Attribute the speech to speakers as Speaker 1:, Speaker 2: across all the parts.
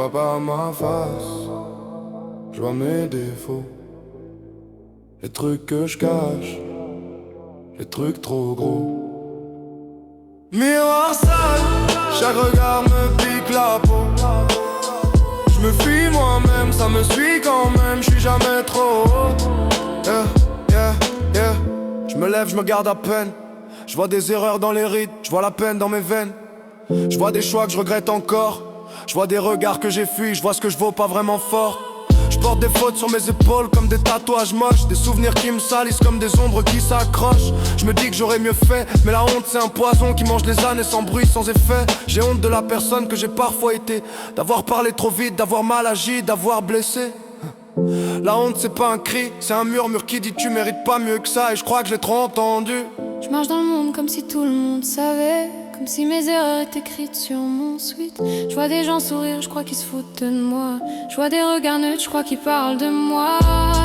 Speaker 1: vois pas ma face, je vois mes défauts, les trucs que je cache, les trucs trop gros. Miroir sale, chaque regard me pique la peau. Je me fuis moi-même, ça me suit quand même, je suis jamais trop haut. Yeah, yeah, yeah. Je me lève, je me garde à peine. Je vois des erreurs dans les rides, je vois la peine dans mes veines. Je vois des choix que je regrette encore. Je vois des regards que j'ai fuis, je vois ce que je vaux pas vraiment fort. Je porte des fautes sur mes épaules comme des tatouages moches, des souvenirs qui me salissent comme des ombres qui s'accrochent. Je me dis que j'aurais mieux fait, mais la honte c'est un poison qui mange les années sans bruit, sans effet. J'ai honte de la personne que j'ai parfois été, d'avoir parlé trop vite, d'avoir mal agi, d'avoir blessé. La honte c'est pas un cri, c'est un murmure qui dit tu mérites pas mieux que ça, et je crois que je l'ai trop entendu.
Speaker 2: Je marche dans le monde comme si tout le monde savait, comme si mes erreurs étaient écrites sur mon suite. Je vois des gens sourire, je crois qu'ils se foutent de moi. Je vois des regards neutres, je crois qu'ils parlent de moi.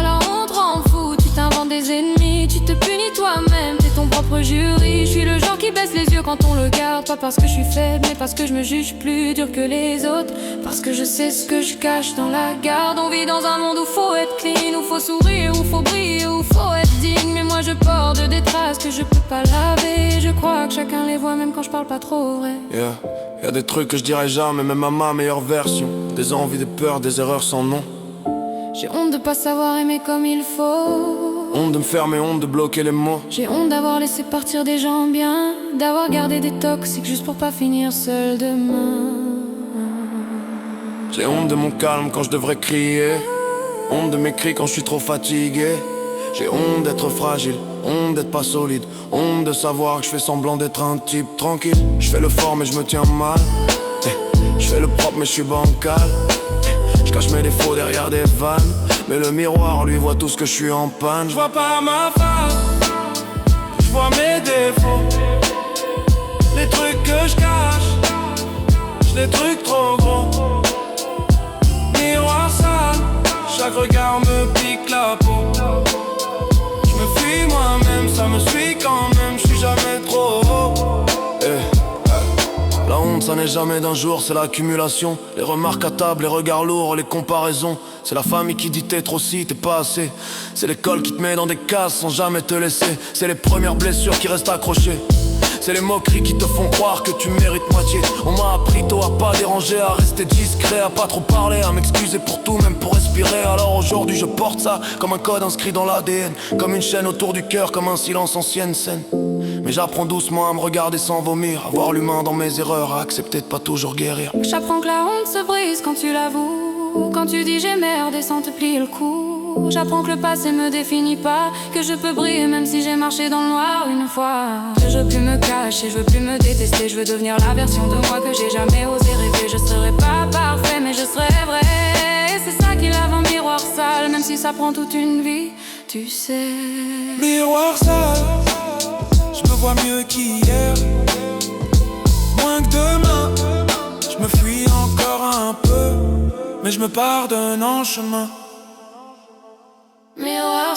Speaker 2: La honte rend fou, tu t'inventes des ennemis, tu te punis toi-même, t'es ton propre jury. Je suis le genre qui baisse les yeux quand on le garde, pas parce que je suis faible, mais parce que je me juge plus dur que les autres. Parce que je sais ce que je cache dans la garde. On vit dans un monde où faut être clean, où faut sourire, où faut briller, où faut être digne. Mais moi je porte des traces que je peux pas laver. Je crois que chacun les voit même quand je parle pas trop vrai.
Speaker 1: Yeah, y'a des trucs que je dirais jamais, même à ma meilleure version. Des envies, des peurs, des erreurs sans nom.
Speaker 2: J'ai honte de pas savoir aimer comme il faut.
Speaker 1: Honte de me fermer, honte de bloquer les mots.
Speaker 2: J'ai honte d'avoir laissé partir des gens bien, d'avoir gardé des toxiques juste pour pas finir seul demain.
Speaker 1: J'ai honte de mon calme quand je devrais crier. Honte de mes cris quand je suis trop fatigué. J'ai honte d'être fragile, honte d'être pas solide. Honte de savoir que je fais semblant d'être un type tranquille. Je fais le fort mais je me tiens mal. Je fais le propre mais je suis bancal. Je cache mes défauts derrière des vannes, mais le miroir lui voit tout ce que je suis en panne. Je vois pas ma face, je vois mes défauts, les trucs que je cache, les trucs trop gros. Miroir sale, chaque regard me pique la peau. Je me fuis moi-même, ça me suit quand même, je suis jamais trop haut. La honte ça n'est jamais d'un jour, c'est l'accumulation. Les remarques à table, les regards lourds, les comparaisons. C'est la famille qui dit t'es trop si, t'es pas assez. C'est l'école qui te met dans des cases sans jamais te laisser. C'est les premières blessures qui restent accrochées. C'est les moqueries qui te font croire que tu mérites moitié. On m'a appris tôt à pas déranger, à rester discret, à pas trop parler, à m'excuser pour tout, même pour respirer. Alors aujourd'hui je porte ça comme un code inscrit dans l'ADN, comme une chaîne autour du cœur, comme un silence ancienne scène. Mais j'apprends doucement à me regarder sans vomir, à voir l'humain dans mes erreurs, à accepter de pas toujours guérir.
Speaker 2: J'apprends que la honte se brise quand tu l'avoues, quand tu dis j'ai merdé sans te plier le cou. J'apprends que le passé me définit pas, que je peux briller même si j'ai marché dans le noir une fois. Que je veux plus me cacher, je veux plus me détester, je veux devenir la version de moi que j'ai jamais osé rêver. Je serai pas parfait mais je serai vrai, et c'est ça qui lave un miroir sale, même si ça prend toute une vie, tu sais.
Speaker 3: Miroir sale, je me vois mieux qu'hier, moins que demain. Je me fuis encore un peu, mais je me pardonne en chemin.
Speaker 2: Miroir